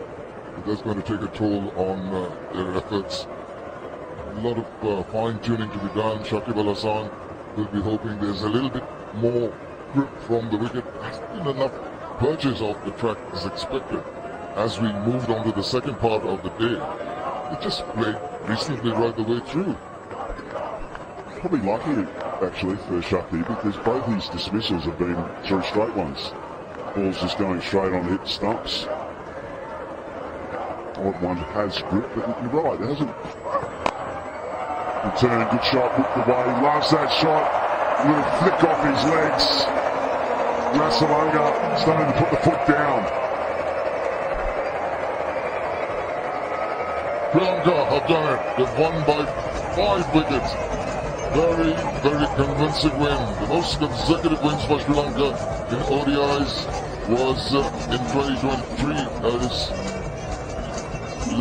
But that's going to take a toll on their efforts. A lot of fine-tuning to be done. Shakib Al Hasan will be hoping there's a little bit more grip from the wicket. There hasn't been enough purchase off the track as expected. As we moved on to the second part of the day, it just played reasonably right the way through. Probably lucky, actually, for Shakti, because both his dismissals have been through straight ones. Ball's just going straight on to hit the stumps. Odd one has grip, but you're right, it hasn't. Return, good shot, hooked away, loves that shot. A little flick off his legs. Rasalanga starting to put the foot down. Sri Lanka have done it. They've won by 5 wickets. Very, very convincing win. The most consecutive wins for Sri Lanka in ODIs was in 2023. That is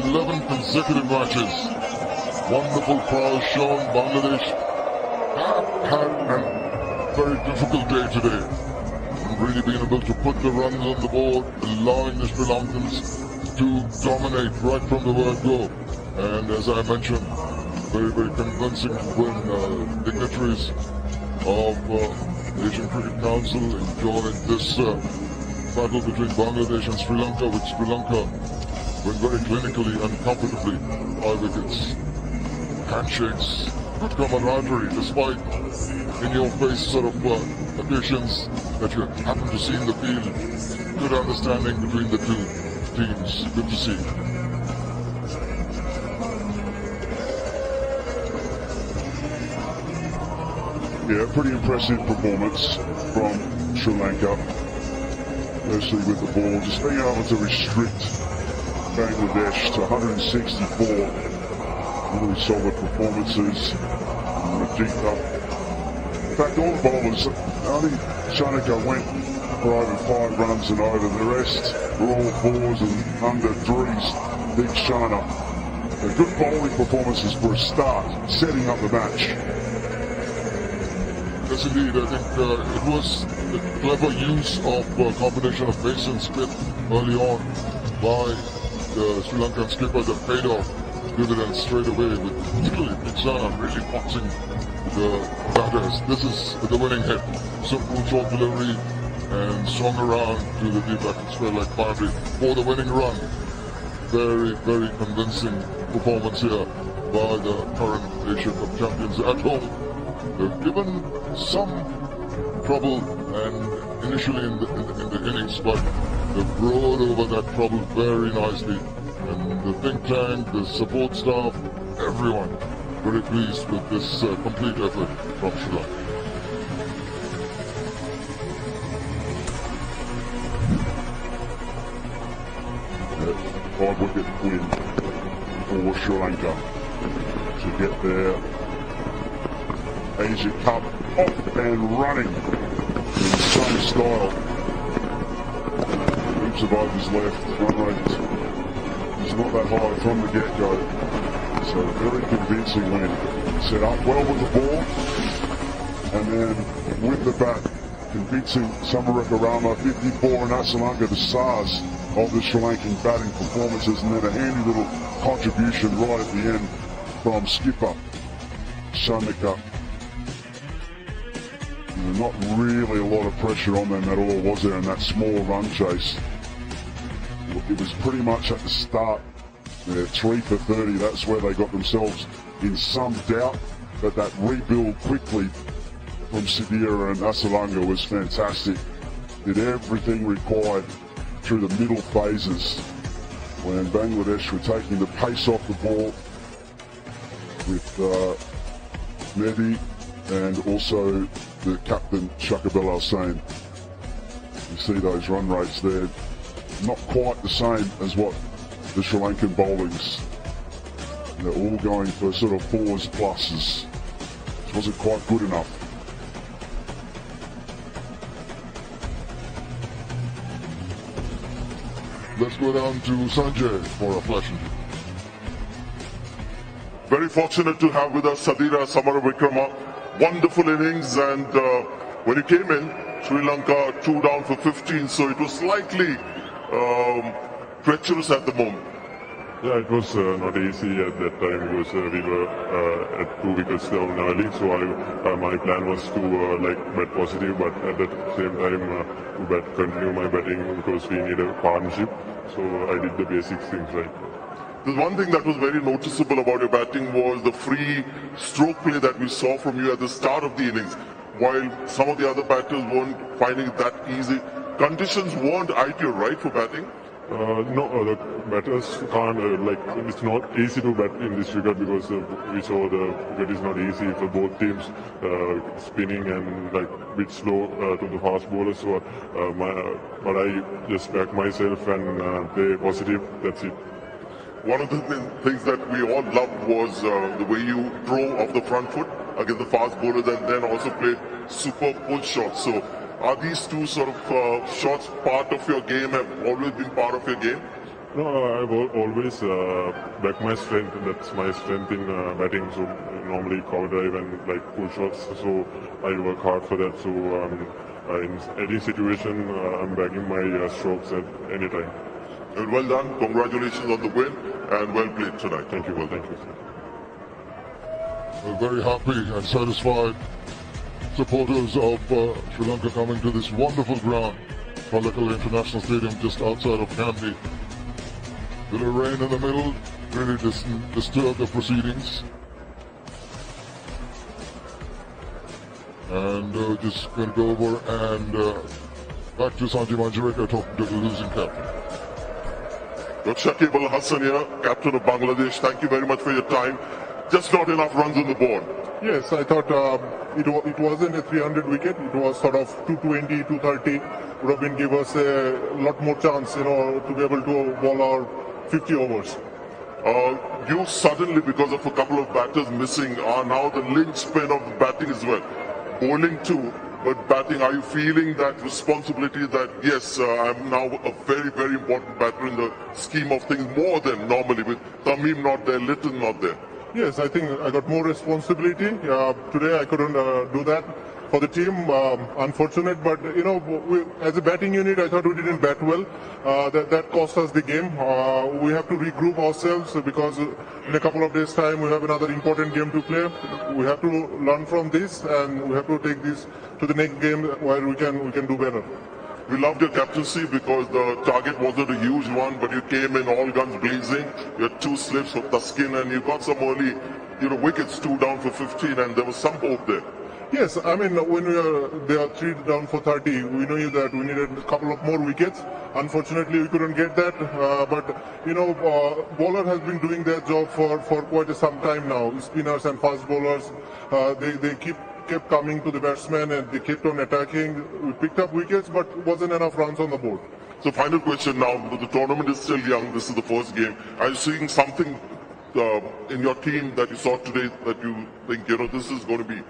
11 consecutive matches. Wonderful prowess shown. Bangladesh have had a very difficult day today. And really being able to put the runs on the board, allowing the Sri Lankans to dominate right from the word go. And as I mentioned, very, very convincing when dignitaries of Asian Cricket Council enjoyed this battle between Bangladesh and Sri Lanka, which Sri Lanka went very clinically and comfortably. 5 wickets, handshakes, good camaraderie despite in-your-face sort of occasions that you happen to see in the field. Good understanding between the two teams. Good to see. Yeah, pretty impressive performance from Sri Lanka. Firstly with the ball, just being able to restrict Bangladesh to 164. Really solid performances. Deep up. In fact, all the bowlers, I think Shanaka went for over 5 runs and over. The rest were all 4s and under 3s. Big Shana. Good bowling performances for a start, setting up the match. Yes, indeed. I think it was the clever use of a combination of pace and spin early on by the Sri Lankan skipper that paid off dividends straight away with particularly Piksana really boxing the batters. This is the winning hit. Simple short delivery and swung around to the deep left square leg boundary for the winning run. Very, very convincing performance here by the current Asia Cup champions at home. They've given some trouble and initially in the innings, but they've rode over that trouble very nicely. And the think tank, the support staff, everyone very pleased with this complete effort from Sri Lanka. Yeah, 5-wicket win for Sri Lanka to get their Asia Cup off and running in some style. Heaps of overs left, run rate is not that high from the get-go. So very convincing win. Set up well with the ball and then with the bat, convincing Samareka Rama, 54 and Asalanka, the stars of the Sri Lankan batting performances, and then a handy little contribution right at the end from skipper Shanaka. Not really a lot of pressure on them at all, was there, in that small run chase? It was pretty much at the start, 3 for 30, that's where they got themselves in some doubt, but that rebuild quickly from Sidira and Asalanga was fantastic. Did everything required through the middle phases when Bangladesh were taking the pace off the ball with Mehdi and also the captain Shakib Al Hussain. You see those run rates there, not quite the same as what the Sri Lankan bowling's. They're all going for sort of 4s pluses. This wasn't quite good enough. Let's go down to Sanjay for a flash interview. Very fortunate to have with us Sadira Samaravikrama. Wonderful innings, and when he came in, Sri Lanka 2 down for 15, so it was slightly treacherous at the moment. Yeah, it was not easy at that time because we were at 2 wickets down early, so my plan was to bat positive, but at the same time to continue my batting because we need a partnership, so I did the basic things right. The one thing that was very noticeable about your batting was the free stroke play that we saw from you at the start of the innings. While some of the other batters weren't finding it that easy, conditions weren't ideal, right, for batting? No, the batters can't, it's not easy to bat in this wicket because we saw the wicket is not easy for both teams, spinning and bit slow to the fast bowlers. So, but I just back myself and play positive, that's it. One of the things that we all loved was the way you drove off the front foot against the fast bowlers and then also played superb pull shots. So are these two sort of shots part of your game, have always been part of your game? No, I've always back my strength. That's my strength in batting. So normally cover drive and pull shots. So I work hard for that. So in any situation, I'm backing my strokes at any time. Well done. Congratulations on the win and well played tonight. Thank you. Well, thank you, sir. We're very happy and satisfied supporters of Sri Lanka coming to this wonderful ground, Pallekele International Stadium, just outside of Kandy. Little rain in the middle really disturbed the proceedings. And just going to go over and back to Sanjay Manjrekar talking to the losing captain. Dr. Shakib Al Hussain here, captain of Bangladesh. Thank you very much for your time. Just not enough runs on the board. Yes, I thought it wasn't a 300 wicket. It was sort of 220, 230. Would have been give us a lot more chance, to be able to bowl our 50 overs. You suddenly, because of a couple of batters missing, are now the linchpin of the batting as well. Bowling too, but batting, are you feeling that responsibility that, yes, I'm now a very, very important batter in the scheme of things, more than normally with Tamim not there, Litton not there? Yes, I think I got more responsibility. Today I couldn't do that for the team. Unfortunate, but as a batting unit, I thought we didn't bat well. That cost us the game. We have to regroup ourselves because in a couple of days' time we have another important game to play. We have to learn from this and we have to take this to the next game where we can do better. We loved your captaincy because the target wasn't a huge one, but you came in all guns blazing. You had 2 slips for Taskin and you got some early, wickets, 2 down for 15, and there was some hope there. Yes, I mean, when they are 3 down for 30, we knew that we needed a couple of more wickets. Unfortunately, we couldn't get that, but bowler has been doing their job for quite some time now. Spinners and fast bowlers, they kept coming to the batsmen and they kept on attacking. We picked up wickets, but wasn't enough runs on the board. So final question now, the tournament is still young, this is the first game. Are you seeing something in your team that you saw today that you think, this is going to be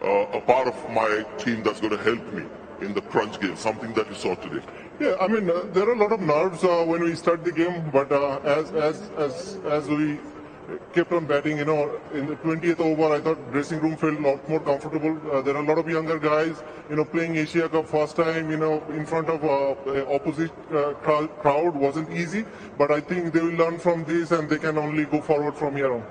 a part of my team that's going to help me in the crunch game, something that you saw today? Yeah, I mean, there are a lot of nerves when we start the game, but as we kept on batting, in the 20th over, I thought dressing room felt a lot more comfortable. There are a lot of younger guys, playing Asia Cup first time, in front of opposite crowd wasn't easy, but I think they will learn from this and they can only go forward from here on.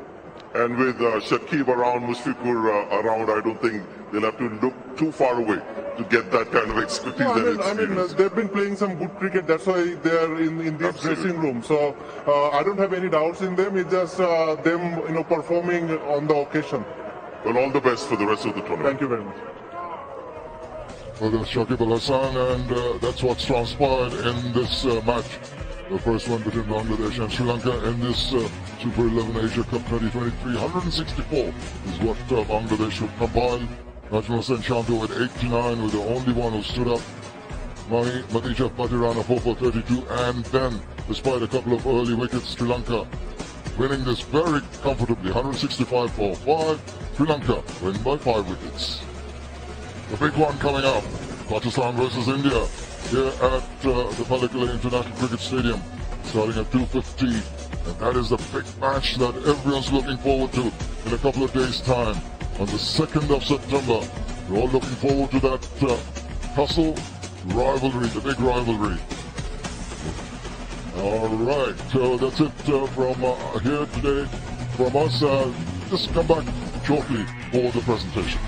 And with Shakib around, Mushfiqur around, I don't think they'll have to look too far away to get that kind of expertise No, and I mean, experience. they've been playing some good cricket. That's why they are in this dressing room. So I don't have any doubts in them. It's just them, performing on the occasion. Well, all the best for the rest of the tournament. Thank you very much. Well, that's Shakib Al Hasan, and that's what's transpired in this match. The first one between Bangladesh and Sri Lanka in this Super 11 Asia Cup 2023. 164 is what Bangladesh have compiled. Najmul Hossain Shanto with 89, with the only one who stood up. Matija Patirana 4 for 32, and then, despite a couple of early wickets, Sri Lanka winning this very comfortably. 165 for 5. Sri Lanka win by 5 wickets. The big one coming up, Pakistan versus India, here at the Pallekele International Cricket Stadium, starting at 2:50. And that is the big match that everyone's looking forward to in a couple of days' time. On the 2nd of September, we're all looking forward to that tussle rivalry, the big rivalry. All right, so that's it from here today from us. Just come back shortly for the presentation.